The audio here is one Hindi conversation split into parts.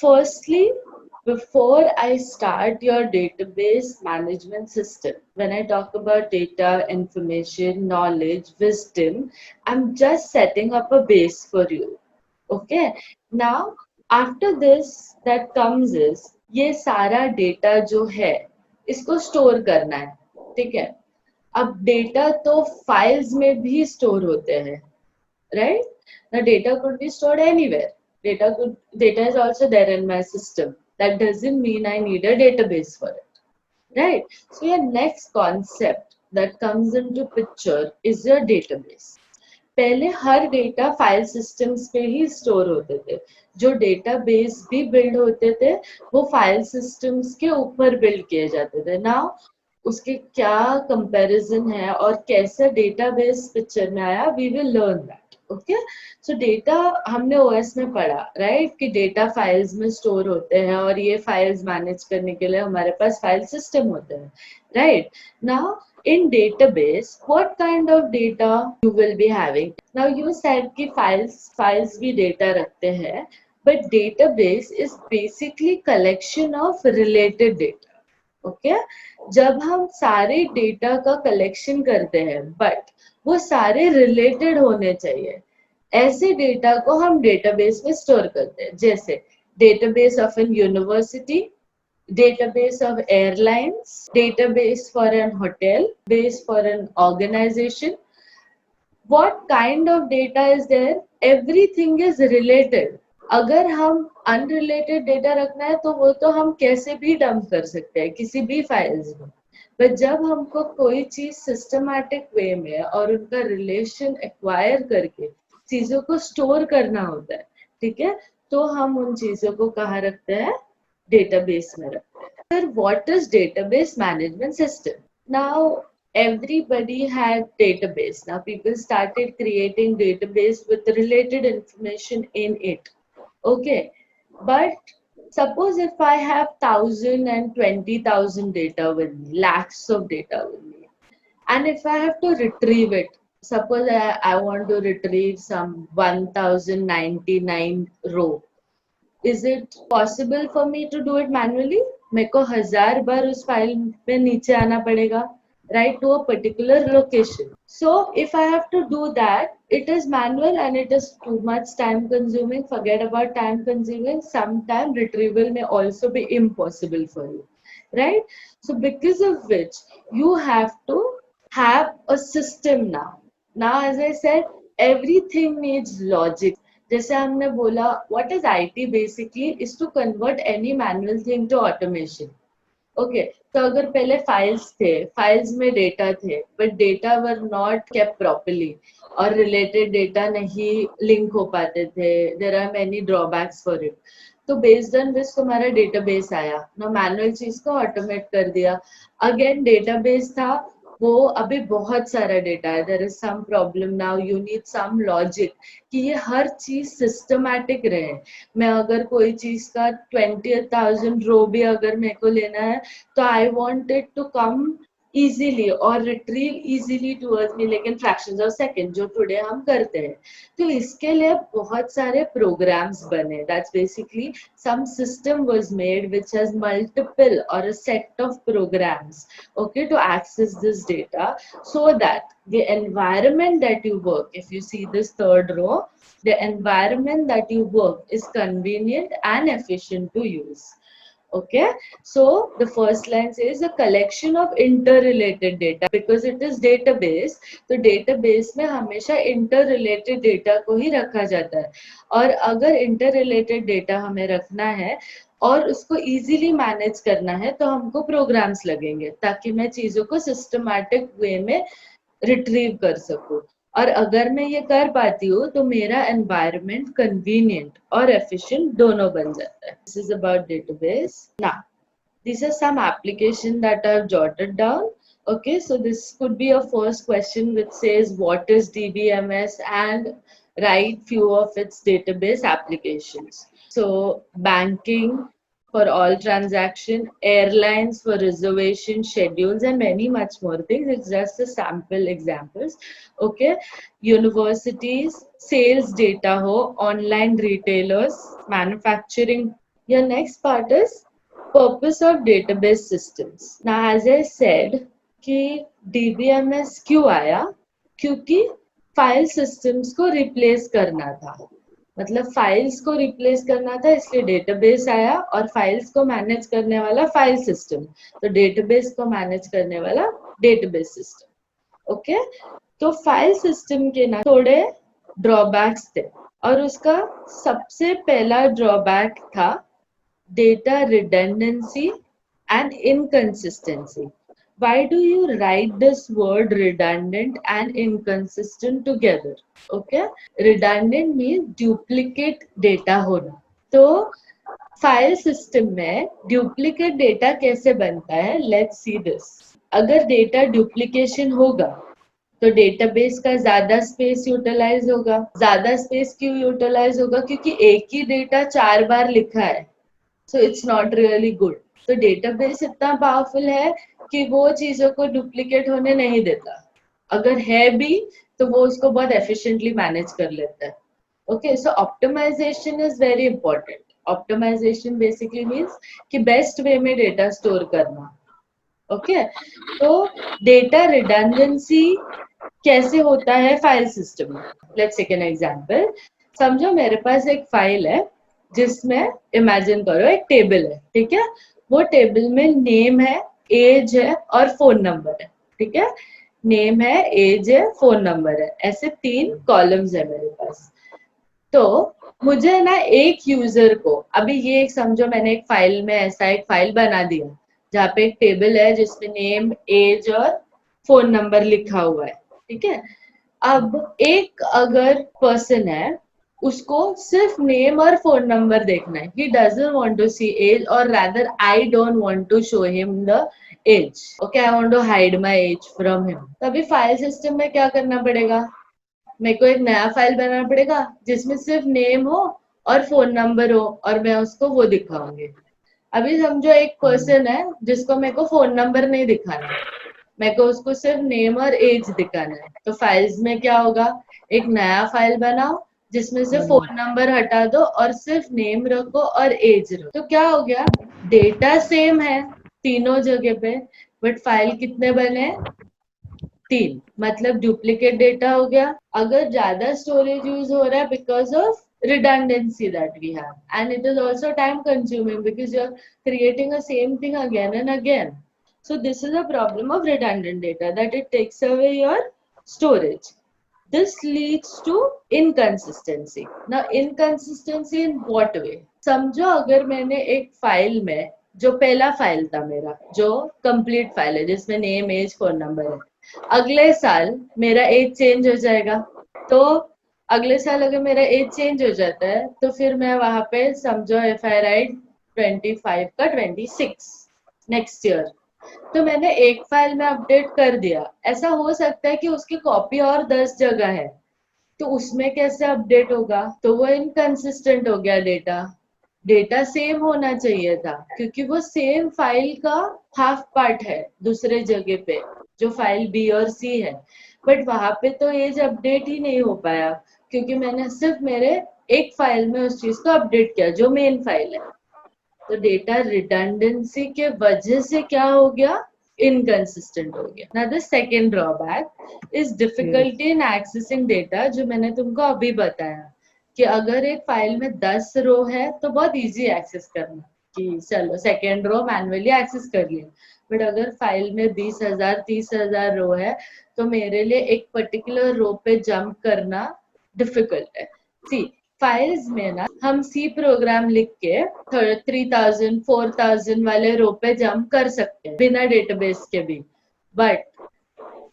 Firstly, before I start your database management system, when I talk about data, information, knowledge, wisdom, I'm just setting up a base for you. Okay. Now, after this, that comes is ये सारा डेटा जो है इसको स्टोर करना है. ठीक है. अब डेटा तो फाइल्स में भी स्टोर होते हैं, right? Now data could be stored anywhere. Data is also there in my system. That doesn't mean I need a database for it, right? So your next concept that comes into picture is your database. पहले हर डेटा फाइल सिस्टम्स पे ही स्टोर होते थे. जो डेटाबेस भी बिल्ड होते थे वो फाइल सिस्टम्स के ऊपर बिल्ड किए जाते थे. नाउ उसके क्या कंपैरिजन है और कैसे डेटाबेस पिक्चर में आया, we will learn that. Okay. So data हमने ओएस में पढ़ा, राइट, कि डेटा फाइल्स में स्टोर होते हैं और ये फाइल्स मैनेज करने के लिए हमारे पास फाइल सिस्टम होते हैं, right. Now in database, what kind of data you will be having? Now you said कि files भी data रखते हैं, but database is basically collection of related data. Okay. जब हम सारे डेटा का कलेक्शन करते हैं बट वो सारे रिलेटेड होने चाहिए, ऐसे डेटा को हम डेटाबेस में स्टोर करते हैं. जैसे database of an university, database of airlines, database for an hotel, base for an organization. What kind of data is there? Everything is related. अगर हम अनरिलेटेड डेटा रखना है तो वो तो हम कैसे भी डंप कर सकते हैं किसी भी फाइल्स में. बट जब हमको कोई चीज सिस्टमैटिक वे में और उनका रिलेशन एक्वायर करके चीजों को स्टोर करना होता है, ठीक है, तो हम उन चीजों को कहाँ रखते हैं? डेटाबेस में रखते हैं. Sir, what is database management system? Now, everybody had database. Now, people started creating database with related information in it. Okay, but suppose if I have 1,000 and 20,000 data with me, lakhs of data with me, and if I have to retrieve it, suppose I want to retrieve some 1,099 row, is it possible for me to do it manually? मेरे को 1,000 बार उस फाइल में नीचे आना पड़ेगा, right, to a particular location. So if I have to do that, it is manual and it is too much time consuming. Forget about time consuming. Sometime retrieval may also be impossible for you, right? So because of which you have to have a system now. Now, as I said, everything needs logic. जैसे हमने बोला, what is IT basically is to convert any manual thing to automation. Okay. तो अगर पहले फाइल्स थे, फाइल्स में डेटा थे, but data were not kept properly और रिलेटेड डेटा नहीं लिंक हो पाते थे, there are many drawbacks for it. तो बेस्ड ऑन दिस तुम्हारा डेटाबेस आया ना, मैनुअल चीज को ऑटोमेट कर दिया. अगेन डेटाबेस था, वो अभी बहुत सारा डेटा है, there is some problem. Now you need some logic कि ये हर चीज सिस्टमैटिक रहे. मैं अगर कोई चीज का 20,000 रो भी अगर मेरे को लेना है तो I want it to come easily और रिट्रीव इजीली टूवर्ड्स मी, लेकिन फ्रैक्शंस ऑफ सेकंड जो टुडे हम करते हैं. तो इसके लिए बहुत सारे प्रोग्राम्स बने. That's basically some system was made which has multiple or a set of programs, okay, to access this data, so that the environment that you work, if you see this third row, the environment that you work is convenient and efficient to use. Okay, so the first line says a collection of interrelated data. Because it is database, तो database में हमेशा interrelated data को ही रखा जाता है. और अगर interrelated data हमें रखना है और उसको easily manage करना है तो हमको programs लगेंगे ताकि मैं चीजों को systematic way में retrieve कर सकूं. और अगर मैं ये कर पाती हूँ तो मेरा एनवायरनमेंट कन्वीनियंट और एफिशिएंट दोनों बन जाता है. This is about database. Now these are some application that I've jotted down. Okay, so this could be a first question which says what is DBMS and write few of its database applications. So banking for all transaction, airlines for reservation schedules, and many much more things. It's just a sample examples. Okay, universities, sales data ho, online retailers, manufacturing Your next part is purpose of database systems. Now, as I said कि DBMS क्यों आया, क्योंकि फाइल सिस्टम्स को रिप्लेस करना था, मतलब फाइल्स को रिप्लेस करना था, इसलिए डेटाबेस आया, और फाइल्स को मैनेज करने वाला फाइल सिस्टम, तो डेटाबेस को मैनेज करने वाला डेटाबेस सिस्टम। ओके, तो फाइल सिस्टम के ना थोड़े ड्रॉबैक्स थे, और उसका सबसे पहला ड्रॉबैक था data redundancy and inconsistency. Why do you write this word redundant and inconsistent together? Okay, redundant means duplicate data होना। तो फाइल सिस्टम में डुप्लीकेट डेटा कैसे बनता है, लेट्स सी दिस। अगर डेटा डुप्लीकेशन होगा तो डेटाबेस का ज्यादा स्पेस यूटिलाइज होगा। ज्यादा स्पेस क्यों यूटिलाइज होगा, क्योंकि एक ही डेटा 4 बार लिखा है, so it's not really good. तो डेटाबेस इतना पावरफुल है कि वो चीजों को डुप्लीकेट होने नहीं देता, अगर है भी तो वो उसको बहुत एफिशिएंटली मैनेज कर लेता है। Okay, so optimization is very important. Optimization basically means कि बेस्ट वे में डेटा स्टोर करना। ओके, तो डेटा रिडंडेंसी कैसे होता है फाइल सिस्टम में, लेट्स टेक एन एग्जांपल। समझो मेरे पास एक फाइल है जिसमें, इमेजिन करो एक टेबल है, ठीक है, वो टेबल में नेम है, एज है और फोन नंबर है, ठीक है, नेम है, एज है, फोन नंबर है, ऐसे 3 कॉलम्स है मेरे पास। तो मुझे ना एक यूजर को, अभी ये एक समझो मैंने एक फाइल में ऐसा एक फाइल बना दिया जहाँ पे एक टेबल है जिसमें नेम, एज और फोन नंबर लिखा हुआ है, ठीक है। अब एक अगर पर्सन है, उसको सिर्फ नेम और फोन नंबर देखना है, he doesn't want to see age, or rather I don't want to show him the age, okay, I want to hide my age from him। तभी फाइल सिस्टम में क्या करना पड़ेगा, मेरे को एक नया फाइल बनाना पड़ेगा जिसमें सिर्फ नेम हो और फोन नंबर हो, और मैं उसको वो दिखाऊंगी। अभी समझो एक पर्सन है जिसको मेरे को फोन नंबर नहीं दिखाना, मेरे को उसको सिर्फ नेम और एज दिखाना है, तो फाइल्स में क्या होगा, एक नया फाइल बनाओ जिसमें से फोन नंबर हटा दो और सिर्फ नेम रखो और एज रखो। तो क्या हो गया, डेटा सेम है तीनों जगह पे, बट फाइल कितने बने, 3, मतलब डुप्लीकेट डेटा हो गया। अगर ज्यादा स्टोरेज यूज हो रहा है because of redundancy that we have, and it is also time consuming because you're creating a same thing again and again. So this is a problem of redundant data, that it takes away your storage. This leads to inconsistency. Now inconsistency in what way? समझो अगर मैंने एक फाइल में, जो पहला फाइल था मेरा, जो कंप्लीट फाइल है जिसमें नेम, एज, फोन नंबर है, अगले साल मेरा एज चेंज हो जाएगा, तो अगले साल अगर मेरा एज चेंज हो जाता है तो फिर मैं वहां पे समझो इफ आई राइट 25 का 26 नेक्स्ट ईयर, तो मैंने एक फाइल में अपडेट कर दिया। ऐसा हो सकता है कि उसकी कॉपी और 10 जगह है, तो उसमें कैसे अपडेट होगा, तो वो इनकंसिस्टेंट हो गया डेटा। डेटा सेम होना चाहिए था क्योंकि वो सेम फाइल का हाफ पार्ट है दूसरे जगह पे, जो फाइल बी और सी है, बट वहां पे तो एज अपडेट ही नहीं हो पाया क्योंकि मैंने सिर्फ मेरे एक फाइल में उस चीज को अपडेट किया जो मेन फाइल है। तो डेटा रिडंडेंसी के वजह से क्या हो गया, इनकंसिस्टेंट हो गया। ना the second drawback is difficulty in accessing data, जो मैंने तुमको अभी बताया कि अगर एक फाइल में 10 रो है तो बहुत इजी एक्सेस करना, कि चलो सेकेंड रो मैन्युअली एक्सेस कर लिया, बट अगर फाइल में 20,000 30,000 रो है तो मेरे लिए एक पर्टिकुलर रो पे जंप करना डिफिकल्ट है। सी फाइल्स में ना हम सी प्रोग्राम लिख के 3000 4000 वाले रो पे जंप कर सकते हैं बिना डेटाबेस के भी, बट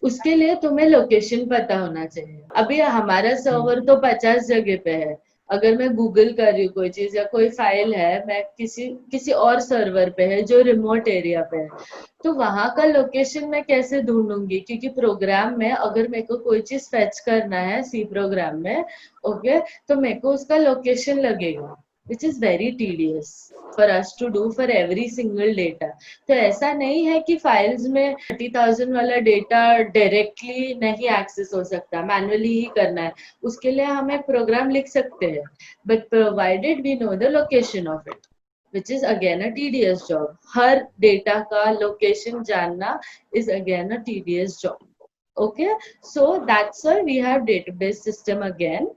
उसके लिए तुम्हें लोकेशन पता होना चाहिए। अभी हमारा सर्वर तो 50 जगह पे है, अगर मैं गूगल कर रही हूँ कोई चीज या कोई फाइल है, मैं किसी किसी और सर्वर पे है जो रिमोट एरिया पे है, तो वहां का लोकेशन मैं कैसे ढूंढूंगी, क्योंकि प्रोग्राम में अगर मेरे को कोई चीज फेच करना है सी प्रोग्राम में, ओके, तो मेरे को उसका लोकेशन लगेगा, which is very tedious for us to do for every single data। तो ऐसा नहीं है कि फाइल्स में 30,000 वाला डेटा डायरेक्टली नहीं एक्सेस हो सकता, मैनुअली ही करना है, उसके लिए हम एक प्रोग्राम लिख सकते हैं, but provided we know the location of it. which is again a tedious job. हर data का location जानना is again a tedious job. Okay, so that's why we have database system again,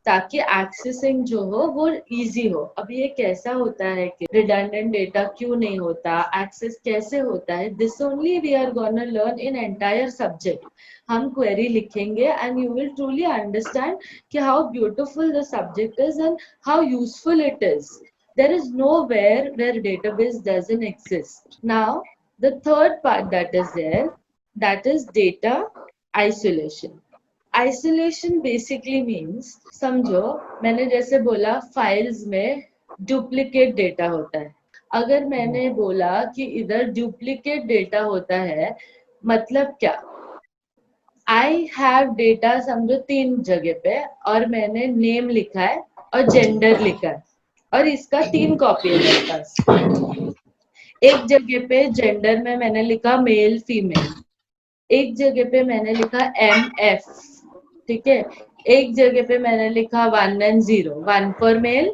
ताकि एक्सेसिंग जो हो वो इजी हो. अब ये कैसा होता है कि रिडंडेंट डेटा क्यों नहीं होता, एक्सेस कैसे होता है, this only we are gonna learn in entire subject. हम क्वेरी लिखेंगे and you will truly understand कि how beautiful the subject is and how useful it is. There is nowhere where database doesn't exist. Now, the third part that is there, that is data isolation. Isolation basically means, समझो मैंने जैसे बोला फाइल्स में डुप्लीकेट डेटा होता है. अगर मैंने बोला कि इधर डुप्लीकेट डेटा होता है, मतलब क्या, आई हैव डेटा समझो 3 जगह पे और मैंने नेम लिखा है और जेंडर लिखा है और इसका 3 कॉपी है मेरे पास. एक जगह पे जेंडर में मैंने लिखा मेल फीमेल, एक जगह पे मैंने लिखा MF, ठीक है. एक जगह पे मैंने लिखा 1 and 0, 1 for male,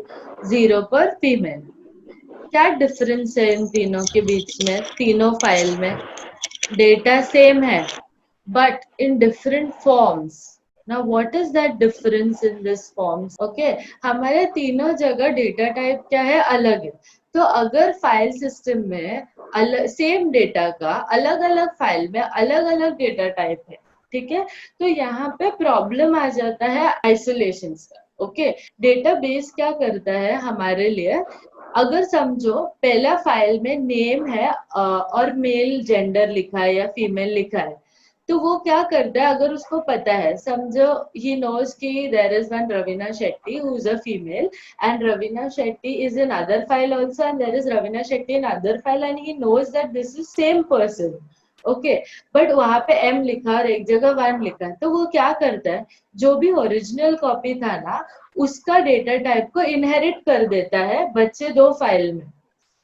0 for female. क्या डिफरेंस है इन तीनों के बीच में? तीनों फाइल में डेटा सेम है but in different forms. Now what is that difference in this forms? Okay, हमारे तीनों जगह डेटा टाइप क्या है, अलग है. तो अगर फाइल सिस्टम में अलग सेम डेटा का अलग अलग फाइल में अलग अलग डेटा टाइप है, ठीक है, तो यहाँ पे प्रॉब्लम आ जाता है आइसोलेशन का. ओके, डेटाबेस क्या करता है हमारे लिए, अगर समझो पहला फाइल में नेम है और मेल जेंडर लिखा है या फीमेल लिखा है, तो वो क्या करता है, अगर उसको पता है, समझो ही नोज कि there is one Raveena Shetty who is a female and Raveena Shetty is in other file also and there is Raveena Shetty in other file and he knows that this is same person. Okay, but वहां पे M लिखा और एक जगह 1 लिखा, तो वो क्या करता है, जो भी ओरिजिनल कॉपी था ना उसका डेटा टाइप को इनहेरिट कर देता है बच्चे 2 फाइल में.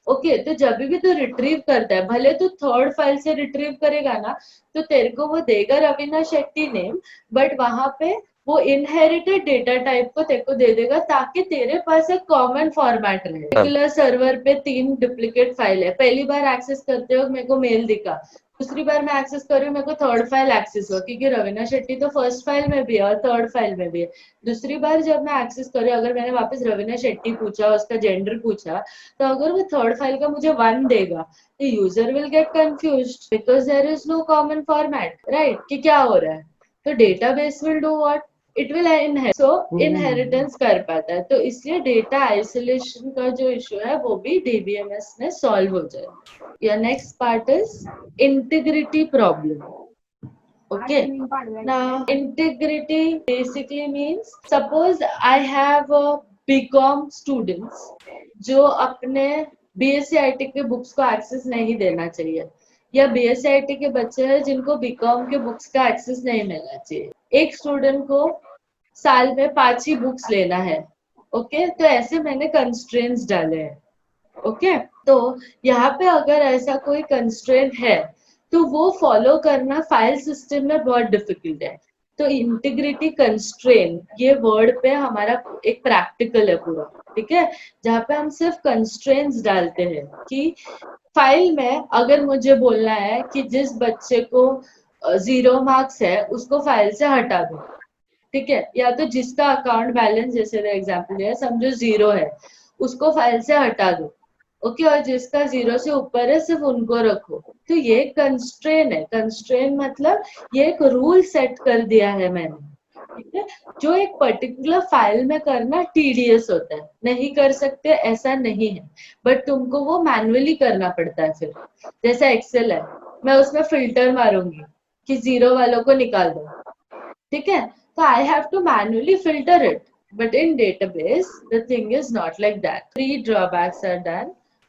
ओके, तो जब भी तू रिट्रीव करता है, भले तू थर्ड फाइल से रिट्रीव करेगा ना, तो तेरे को वो देगा रवीना शेट्टी नेम, बट वहां पे वो इनहेरिटेड डेटा टाइप को तेरे को दे देगा ताकि तेरे पास एक कॉमन फॉर्मेट रहे. पर्टिकुलर सर्वर पे 3 डुप्लीकेट फाइल है, पहली बार एक्सेस करते हो मेरे को मेल दिखा, दूसरी बार मैं एक्सेस कर रही हूँ मेरे को थर्ड फाइल एक्सेस हुआ क्योंकि रवीना शेट्टी तो फर्स्ट फाइल में भी है और थर्ड फाइल में भी है. दूसरी बार जब मैं एक्सेस कर रही हूँ, अगर मैंने वापस रवीना शेट्टी पूछा, उसका जेंडर पूछा, तो अगर वो थर्ड फाइल का मुझे 1 देगा, तो user will get confused because there is no common format, right, कि क्या हो रहा है. तो database will do what, it will inherit, so inheritance कर पाता है. तो इसलिए डेटा आइसोलेशन का जो इशू है वो भी डीबीएमएस में सॉल्व हो जाए. Your next part is integrity problem. Okay. Now, integrity basically means, suppose I have a BCom students जो अपने BSc के बुक्स को एक्सेस नहीं देना चाहिए, या BSc के बच्चे हैं जिनको बीकॉम के बुक्स का एक्सेस नहीं मिलना चाहिए. एक स्टूडेंट को साल में 5 ही बुक्स लेना है. ओके, तो ऐसे मैंने कंस्ट्रेंट्स डाले हैं. ओके, तो यहाँ पे अगर ऐसा कोई कंस्ट्रेंट है तो वो फॉलो करना फाइल सिस्टम में बहुत डिफिकल्ट है. तो इंटीग्रिटी कंस्ट्रेंट ये वर्ड पे हमारा एक प्रैक्टिकल है पूरा, ठीक है, जहाँ पे हम सिर्फ कंस्ट्रेंट्स डालते हैं कि फाइल में अगर मुझे बोलना है कि जिस बच्चे को 0 मार्क्स है उसको फाइल से हटा दो, ठीक है, या तो जिसका अकाउंट बैलेंस जैसे एग्जाम्पल है समझो 0 है उसको फाइल से हटा दो. ओके, और जिसका 0 से ऊपर है सिर्फ उनको रखो. तो ये कंस्ट्रेन है. कंस्ट्रेन मतलब ये एक रूल सेट कर दिया है मैंने, ठीक है, जो एक पर्टिकुलर फाइल में करना टीडियस होता है, नहीं कर सकते ऐसा नहीं है, बट तुमको वो मैन्युअली करना पड़ता है. फिर जैसा एक्सेल है, मैं उसमें फिल्टर मारूंगी कि 0 वालों को निकाल दो, ठीक है, तो I have to manually filter it. But in database, the thing is not like that. 3 drawbacks are done.